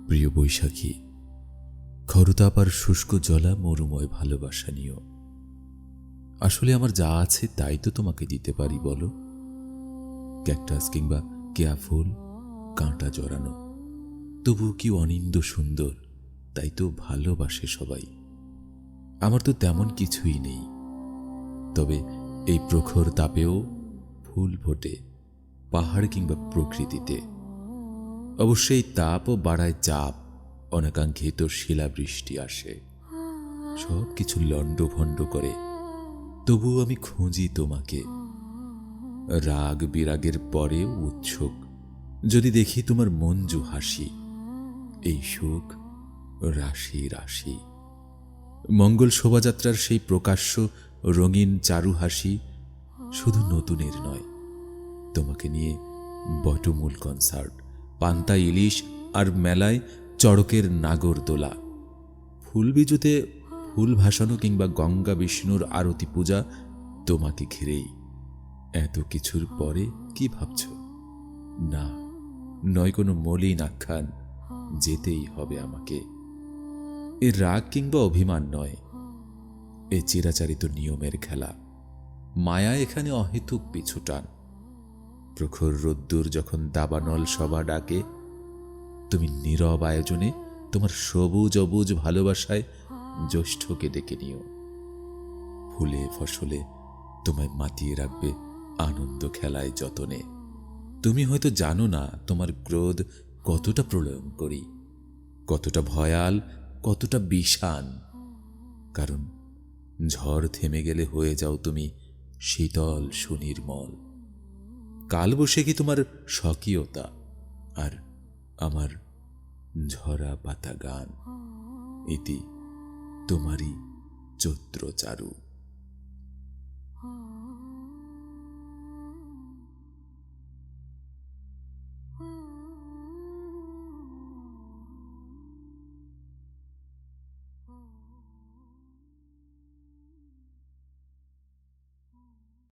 প্রিয় বৈশাখী, খরতাপ আর শুষ্ক জলা মরুময় ভালোবাসা নিও। আসলে আমার যা আছে তাই তো তোমাকে দিতে পারি, বলো। ক্যাকটাস কিংবা কেয়া ফুল, কাঁটা জড়ানো, তবু কি অনিন্দ সুন্দর, তাই তো ভালোবাসে সবাই। আমার তো তেমন কিছুই নেই, তবে এই প্রখর তাপেও ফুল ফোটে পাহাড় কিংবা প্রকৃতিতে। অবশ্যই তাপও বাড়ায় চাপ, অনাকাঙ্ক্ষিত শিলাবৃষ্টি আসে, সব কিছু লণ্ডভণ্ড করে। তবুও আমি খুঁজি তোমাকে, রাগ বিরাগের পরেও উৎসুক। যদি দেখি তোমার মঞ্জু হাসি, এই সুখ রাশি রাশি। মঙ্গল শোভাযাত্রার সেই প্রকাশ্য রঙিন চারু হাসি শুধু নতুনের নয়, তোমাকে নিয়ে বটমূল কনসার্ট, পান্তা ইলিশ আর মেলায় চড়কের নাগরদোলা, ফুলবিজুতে ফুল ভাসানো কিংবা গঙ্গা বিষ্ণুর আরতি পূজা, তোমাকে ঘিরেই। এত কিছুর পরে কি ভাবছ? না, নয় কোনো মলিন আখ্যান, যেতেই হবে আমাকে। এ রাগ কিংবা অভিমান নয়, এ চিরাচারিত নিয়মের খেলা। মায়া এখানে অহেতুক পিছুটান। প্রখর রোদ্দুর যখন দাবানল সভা ডাকে, তুমি নীরব আয়োজনে তোমার সবুজ অবুজ ভালোবাসায় জ্যৈষ্ঠকে ডেকে নিও। ফুলে ফসলে তোমায় মাতিয়ে রাখবে আনন্দ খেলায় যতনে। তুমি হয়তো জানো না তোমার ক্রোধ কতটা প্রলয়ঙ্করী, কতটা ভয়াল, কতটা বিষাণ। কারণ ঝড় থেমে গেলে হয়ে যাও তুমি শীতল সুনির্মল। কালবৈশাখী তোমার স্বকীয়তা, আর আমার ঝরা পাতা গান। ইতি তোমারই চৈত্র চারু।